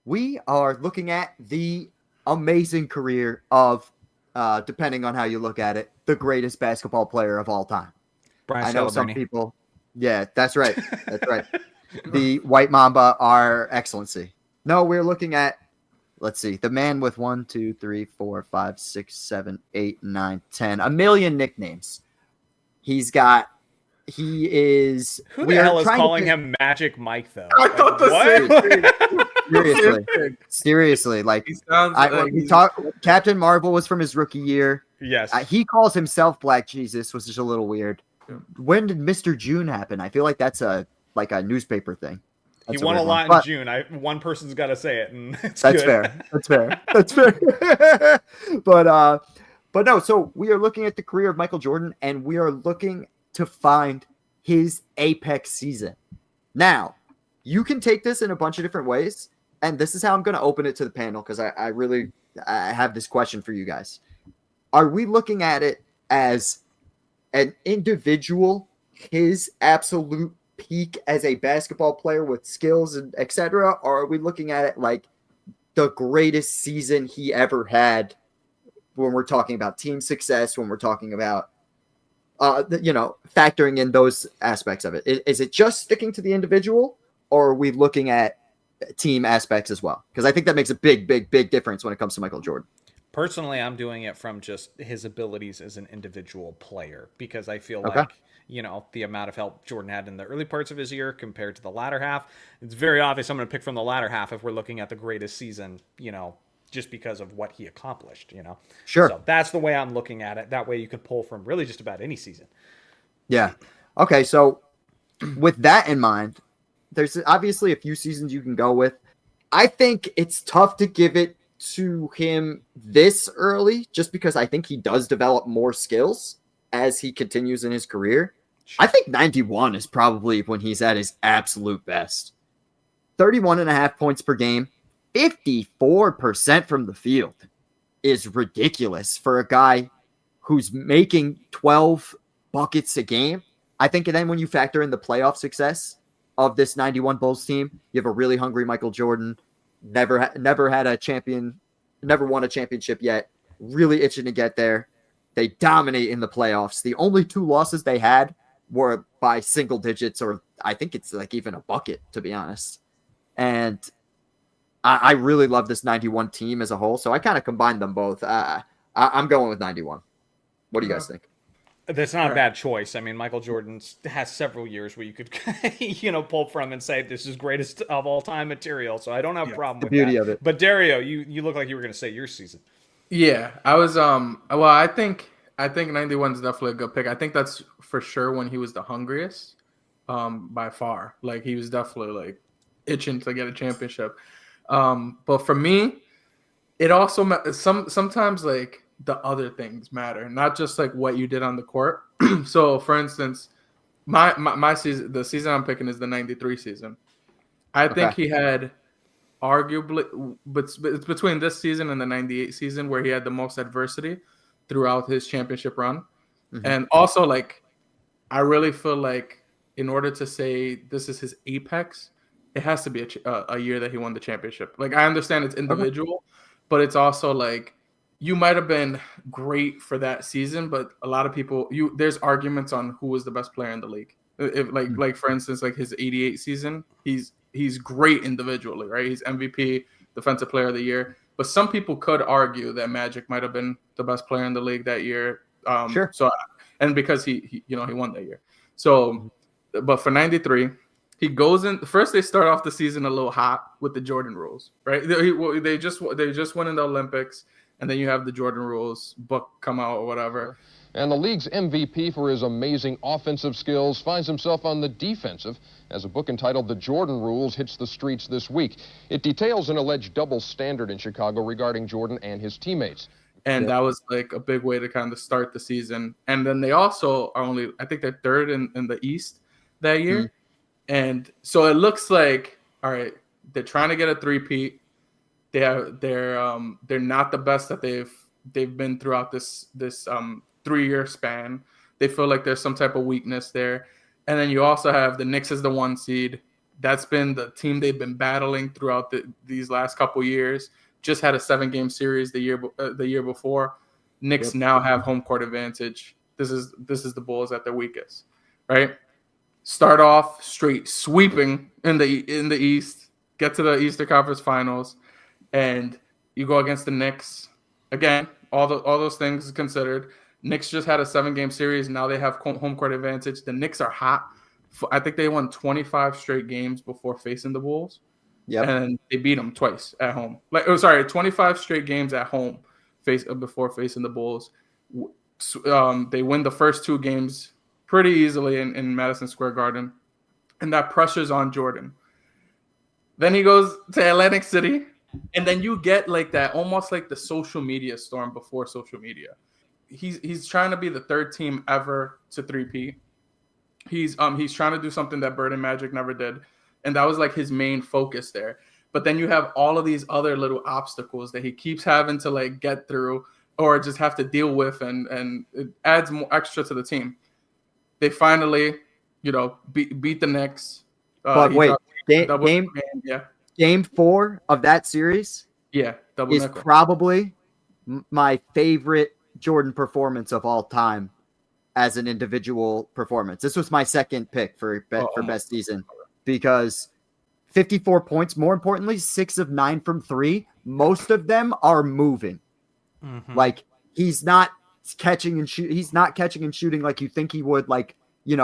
we are looking at the amazing career of, depending on how you look at it, the greatest basketball player of all time. Brian I know some Scalabrine. people. Yeah, that's right. That's right. The White Mamba, our excellency. No, we're looking at, let's see, the man with 1, 2, 3, 4, 5, 6, 7, 8, 9, 10, a million nicknames. He's got, he is, Who the we are hell is trying to calling pick, him Magic Mike though? I Like thought the same what? thing. seriously, seriously, like, He sounds when like we he's talk, Captain Marvel was from his rookie year. Yes. He calls himself Black Jesus, which is a little weird. When did Mr. June happen? I feel like that's a newspaper thing. He That's won a weird lot one. in June. One person's got to say it, and it's That's good. fair. That's fair. That's fair. But no. So we are looking at the career of Michael Jordan, and we are looking to find his apex season. Now, you can take this in a bunch of different ways, and this is how I'm going to open it to the panel because I really have this question for you guys. Are we looking at it as an individual, his absolute peak as a basketball player with skills and etc., or are we looking at it like the greatest season he ever had when we're talking about team success, when we're talking about factoring in those aspects of it? Is it just sticking to the individual, or are we looking at team aspects as well? Because I think that makes a big difference when it comes to Michael Jordan. Personally, I'm doing it from just his abilities as an individual player because I feel Okay. like, the amount of help Jordan had in the early parts of his year compared to the latter half, it's very obvious I'm going to pick from the latter half if we're looking at the greatest season, just because of what he accomplished. Sure. So that's the way I'm looking at it. That way you can pull from really just about any season. Yeah. Okay. So with that in mind, there's obviously a few seasons you can go with. I think it's tough to give it to him this early just because I think he does develop more skills as he continues in his career. Sure. I think 91 is probably when he's at his absolute best. 31 and a half points per game, 54% from the field is ridiculous for a guy who's making 12 buckets a game. I think then when you factor in the playoff success of this 91 Bulls team, you have a really hungry Michael Jordan, never had a champion, never won a championship yet, really itching to get there. They dominate in the playoffs. The only 2 losses they had were by single digits, or I think it's like even a bucket, to be honest. And I really love this 91 team as a whole, so I kind of combined them both. I'm going with 91. What do you guys think? That's not a bad choice. I mean, Michael Jordan has several years where you could, pull from and say this is greatest of all time material. So I don't have a problem with the beauty that. of it. But Dario, you look like you were going to say your season. Yeah, I was well, I think 91 is definitely a good pick. I think that's for sure when he was the hungriest by far. Like he was definitely like itching to get a championship. But for me, it also sometimes like the other things matter, not just like what you did on the court. So for instance, my season, the season I'm picking is the 93 season. I think he had arguably, but it's between this season and the 98 season where he had the most adversity throughout his championship run. Mm-hmm. And also, like, I really feel like in order to say this is his apex, it has to be a year that he won the championship. Like, I understand it's individual, but it's also like you might have been great for that season, but a lot of people, there's arguments on who was the best player in the league. If like for instance, like his 88 season, he's great individually, right? He's MVP, defensive player of the year. But some people could argue that Magic might have been the best player in the league that year. Sure. So, and because he won that year. So, but for 93, he goes in. First, they start off the season a little hot with the Jordan rules, right? They just won in the Olympics, and then you have the Jordan rules book come out or whatever. And the league's MVP for his amazing offensive skills finds himself on the defensive as a book entitled The Jordan Rules hits the streets this week. It details an alleged double standard in Chicago regarding Jordan and his teammates. And that was like a big way to kind of start the season. And then they also are only, I think they're third in the East that year. Mm-hmm. And so it looks like, all right, they're trying to get a three-peat. They're not the best that they've been throughout this 3-year span. They feel like there's some type of weakness there. And then you also have the Knicks as the 1 seed, That's been the team they've been battling throughout these last couple years. Just had a 7-game series the year before. Knicks now have home court advantage. This is the Bulls at their weakest, right? Start off straight sweeping in the East, get to the Eastern Conference Finals, and you go against the Knicks. Again, all those things considered, Knicks just had a 7-game series. Now they have home court advantage. The Knicks are hot. I think they won 25 straight games before facing the Bulls. Yep. And they beat them twice at home. 25 straight games at home before facing the Bulls. They win the first 2 games pretty easily in Madison Square Garden, and that pressure's on Jordan. Then he goes to Atlantic City, and then you get like that, almost like the social media storm before social media. He's trying to be the 3rd team ever to 3-peat. He's trying to do something that Bird and Magic never did, and that was like his main focus there. But then you have all of these other little obstacles that he keeps having to like get through or just have to deal with, and it adds more extra to the team. They finally, beat the Knicks. But wait, game 4 of that series double is nickel. Probably my favorite Jordan performance of all time as an individual performance. This was my second pick for best season because 54 points, more importantly, 6 of 9 from 3. Most of them are moving. Mm-hmm. Like he's not catching and shooting like you think he would, like, in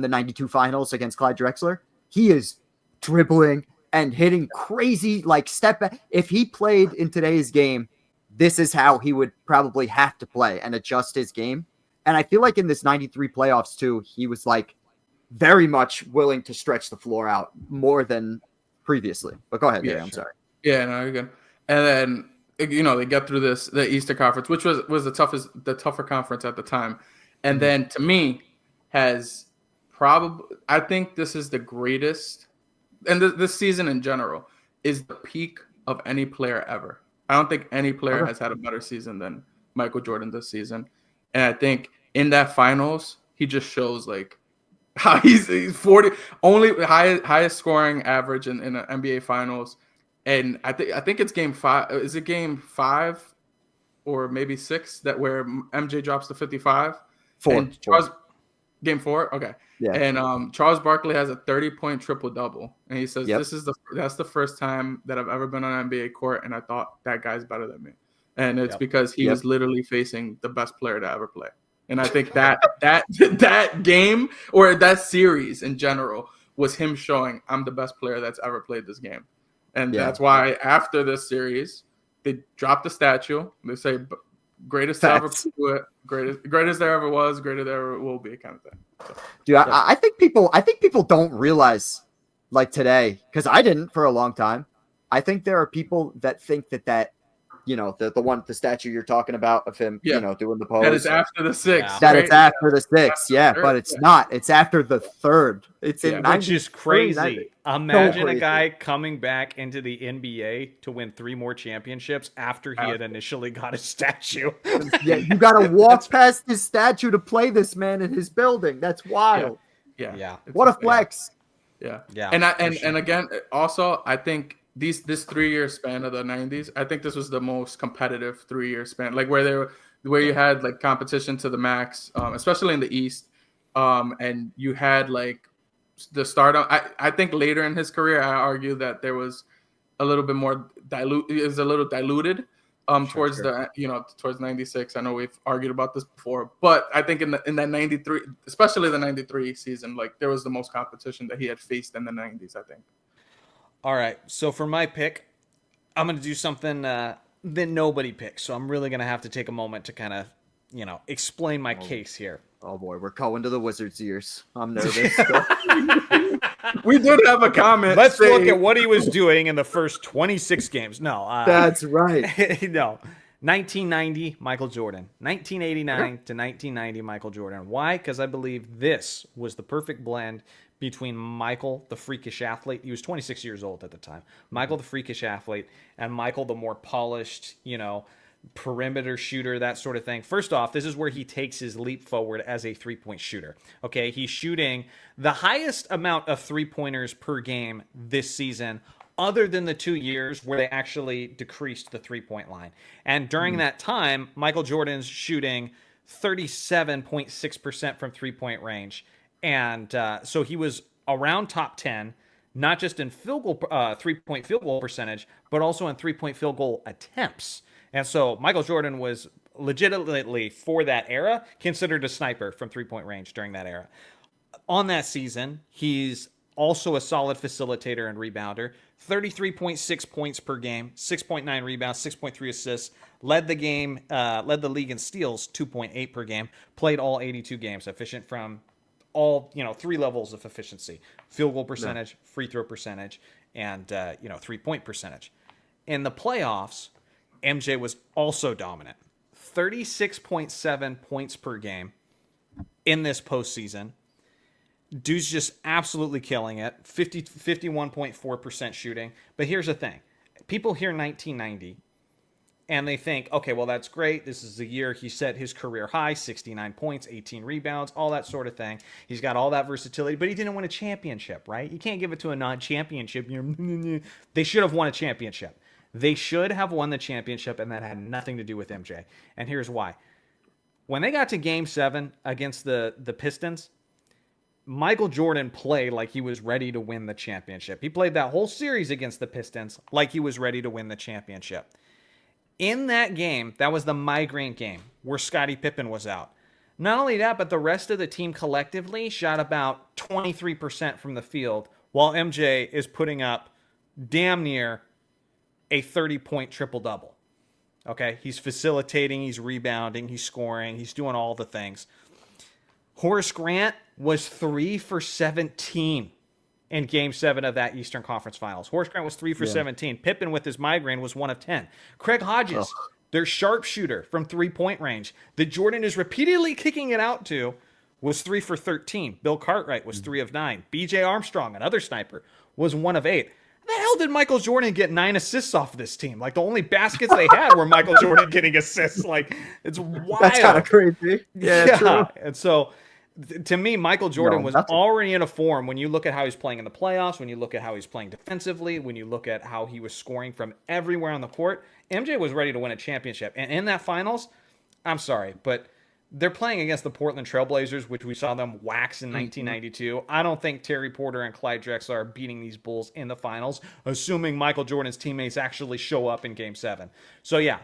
the 92 finals against Clyde Drexler. He is dribbling and hitting crazy, like, step back. If he played in today's game, this is how he would probably have to play and adjust his game. And I feel like in this 93 playoffs too, he was like very much willing to stretch the floor out more than previously. But go ahead, I'm sorry. Yeah, no, you're good. And then they get through the Eastern Conference, which was the tougher conference at the time. And then to me, I think this is the greatest, and this season in general is the peak of any player ever. I don't think any player has had a better season than Michael Jordan this season. And I think in that finals, he just shows like how he's 40, only highest scoring average in an NBA finals. And I think it's game 5. Is it game 5 or maybe 6 that where MJ drops the 55? 4. Game 4? Okay. Yeah. And Charles Barkley has a 30-point triple-double. And he says, Yep. that's the first time that I've ever been on an NBA court, and I thought that guy's better than me. And it's because he was literally facing the best player to ever play. And I think that game or that series in general was him showing I'm the best player that's ever played this game. And that's why after this series, they drop the statue. They say greatest to ever do it, greatest there ever was, greater there ever will be, kind of thing. So, dude, I think people don't realize, like today, because I didn't for a long time. I think there are people that think that the statue you're talking about of him, doing the pose. That is after the 6th. Yeah. That it's after the 6th, but it's not. It's after the 3rd. It's in which is crazy. Imagine crazy. A guy coming back into the NBA to win 3 more championships after he had initially got a statue. Yeah, you got to walk past his statue to play this man in his building. That's wild. Yeah. What a flex. Yeah. And again, also, I think this 3-year span of the 90s, I think this was the most competitive 3-year span, like where you had like competition to the max, especially in the East, and you had like the start. I think later in his career, I argue that there was a little bit more diluted towards 96. I know we've argued about this before, but I think in that 93, especially the 93 season, like there was the most competition that he had faced in the 90s, I think. All right, so for my pick, I'm going to do something that nobody picked. So I'm really going to have to take a moment to kind of, explain my case here. Oh boy, we're going to the Wizards' ears. I'm nervous. We did have a comment. Let's look at what he was doing in the first 26 games. No. That's right. No. 1990, Michael Jordan. 1989 to 1990, Michael Jordan. Why? Because I believe this was the perfect blend between Michael, the freakish athlete. He was 26 years old at the time. Michael, the freakish athlete, and Michael, the more polished, perimeter shooter, that sort of thing. First off, this is where he takes his leap forward as a three-point shooter. Okay, he's shooting the highest amount of three-pointers per game this season, other than the 2 years where they actually decreased the three-point line. And during that time, Michael Jordan's shooting 37.6% from three-point range. And so he was around top 10, not just in three-point field goal percentage, but also in three-point field goal attempts. And so Michael Jordan was legitimately, for that era, considered a sniper from three-point range during that era. On that season, he's also a solid facilitator and rebounder. 33.6 points per game, 6.9 rebounds, 6.3 assists. Led the league in steals, 2.8 per game. Played all 82 games, efficient from all, three levels of efficiency: field goal percentage, free throw percentage, and 3-point percentage. In the playoffs, MJ was also dominant. 36.7 points per game in this postseason. Dude's just absolutely killing it. 51.4% shooting. But here's the thing. People hear 1990 and they think, okay, well, that's great. This is the year he set his career high, 69 points, 18 rebounds, all that sort of thing. He's got all that versatility, but he didn't win a championship, right? You can't give it to a non-championship. They should have won a championship. They should have won the championship, and that had nothing to do with MJ. And here's why. When they got to Game 7 against the Pistons, Michael Jordan played like he was ready to win the championship. He played that whole series against the Pistons like he was ready to win the championship. In that game, that was the migraine game where Scottie Pippen was out. Not only that, but the rest of the team collectively shot about 23% from the field, while MJ is putting up damn near a 30-point triple-double. Okay, he's facilitating, he's rebounding, he's scoring, he's doing all the things. Horace Grant was 3 for 17 in Game 7 of that Eastern Conference Finals. Horace Grant was 3 for 17. Pippen, with his migraine, was 1 of 10. Craig Hodges, their sharpshooter from three-point range, that Jordan is repeatedly kicking it out to, was 3 for 13. Bill Cartwright was 3 of 9. B.J. Armstrong, another sniper, was 1 of 8. How the hell did Michael Jordan get 9 assists off this team? Like, the only baskets they had were Michael Jordan getting assists. Like, it's wild. That's kind of crazy. Yeah. True. And so, to me, Michael Jordan was already in a form when you look at how he's playing in the playoffs, when you look at how he's playing defensively, when you look at how he was scoring from everywhere on the court. MJ was ready to win a championship. And in that finals, I'm sorry, but they're playing against the Portland Trailblazers, which we saw them wax in 1992. I don't think Terry Porter and Clyde Drexler are beating these Bulls in the finals, assuming Michael Jordan's teammates actually show up in Game 7. So, yeah,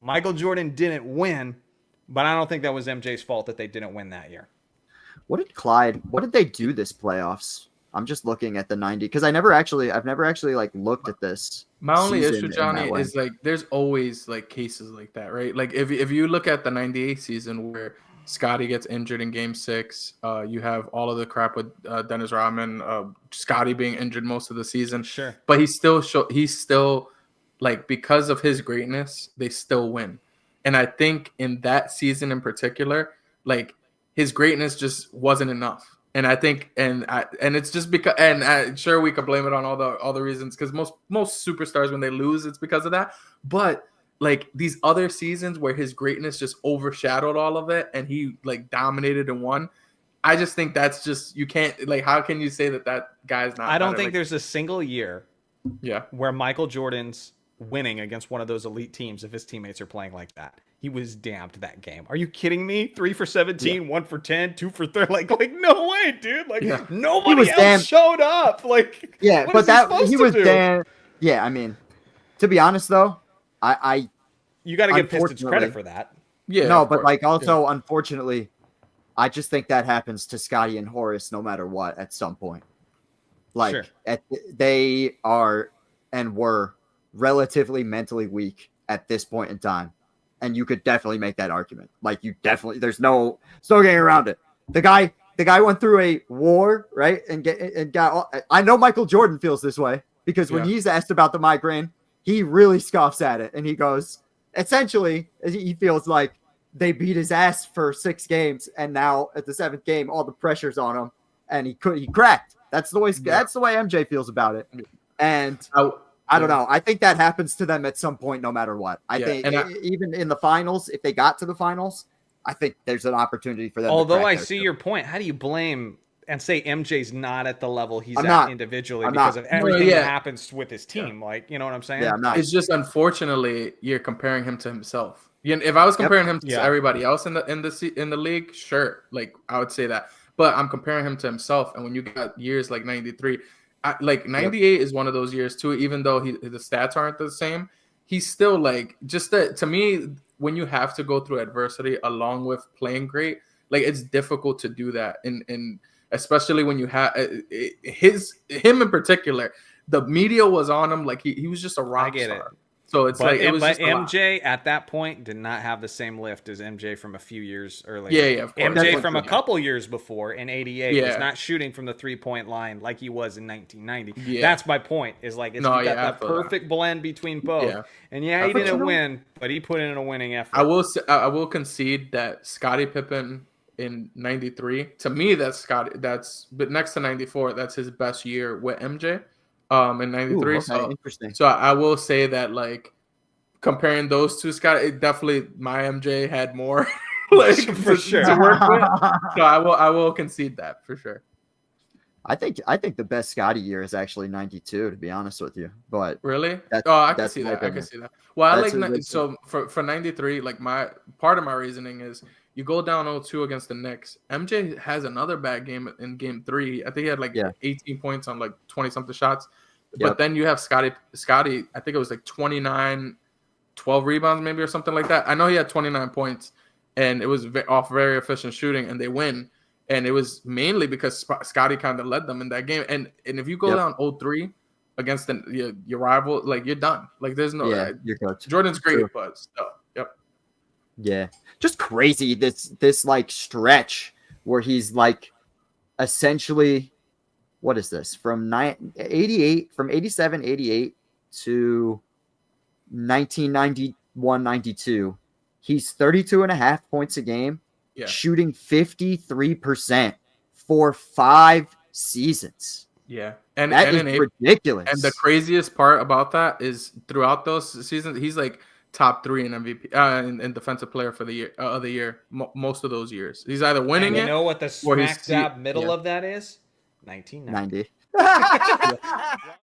Michael Jordan didn't win, but I don't think that was MJ's fault that they didn't win that year. What did they do this playoffs? I'm just looking at the 90 because I've never actually like looked at this. My only issue, Johnny, is like there's always like cases like that, right? Like if you look at the 98 season where Scottie gets injured in Game 6, you have all of the crap with Dennis Rodman, Scottie being injured most of the season. Sure, but he's still like, because of his greatness, they still win. And I think in that season in particular, like, his greatness just wasn't enough. And I think, and it's just because, and sure, we could blame it on all the reasons, because most superstars, when they lose, it's because of that. But like these other seasons where his greatness just overshadowed all of it, and he like dominated and won, I just think that's just, you can't, like, how can you say that guy's not? I don't think there's a single year, yeah, where Michael Jordan's winning against one of those elite teams if his teammates are playing like that. He was damned that game. Are you kidding me? 3 for 17, 1 for 10, 2 for 3. Like no way, dude. Like nobody else showed up. Like, yeah, but he was damn. Yeah, I mean, to be honest though, you got to give Pistons credit for that. Yeah, no, but like also, unfortunately, I just think that happens to Scottie and Horace no matter what at some point. Like they are and were relatively mentally weak at this point in time. And you could definitely make that argument. Like, there's no getting around it. The guy went through a war, right? And got. I know Michael Jordan feels this way because when he's asked about the migraine, he really scoffs at it, and he goes, essentially, he feels like they beat his ass for 6 games, and now at the 7th game, all the pressure's on him, and he cracked. That's the way MJ feels about it. And I don't know. I think that happens to them at some point, no matter what. I think even in the finals, if they got to the finals, I think there's an opportunity for them. Although I see your point, how do you blame and say MJ's not at the level he's at individually because of everything that happens with his team? Like, you know what I'm saying? Yeah, I'm not. It's just unfortunately you're comparing him to himself. If I was comparing him to everybody else in the league, sure, like I would say that. But I'm comparing him to himself, and when you got years like 93, like 98 is one of those years too. Even though the stats aren't the same, he's still like to me. When you have to go through adversity along with playing great, like it's difficult to do that, and especially when you have him in particular, the media was on him like he was just a rock star. So it's but MJ at that point did not have the same lift as MJ from a few years earlier. Yeah, of course. MJ from a couple years before in '88 was not shooting from the 3-point line like he was in 1990. Yeah. That's my point. Is like it's got that perfect blend between both. Yeah. And he didn't win, but he put in a winning effort. I will concede that Scottie Pippen in '93, to me, but next to '94, that's his best year with MJ. In '93, interesting. So I will say that, like, comparing those two, Scott, it definitely my MJ had more, like, for sure. to work with. So I will concede that for sure. I think the best Scottie year is actually '92, to be honest with you. But really, I can see that. I can see that. Well, so for '93, like part of my reasoning is you go down 0-2 against the Knicks. MJ has another bad game in Game 3. I think he had 18 points on 20-something shots. But then you have Scottie. I think it was 29, 12 rebounds maybe or something like that. I know he had 29 points, and it was off very efficient shooting, and they win. And it was mainly because Scottie kind of led them in that game. And if you go down 0-3 against your rival, you're done. There's no you're coach. Jordan's great, but still, Yeah, just crazy. This stretch where he's essentially, what is this, from 87, 88 to 1991, 92. He's 32.5 points a game, shooting 53% for 5 seasons. Yeah, and that is ridiculous. And the craziest part about that is throughout those seasons, he's top 3 in MVP in defensive player for the year of the year. Most of those years, he's either winning You know what the smack dab middle of that is? 1990.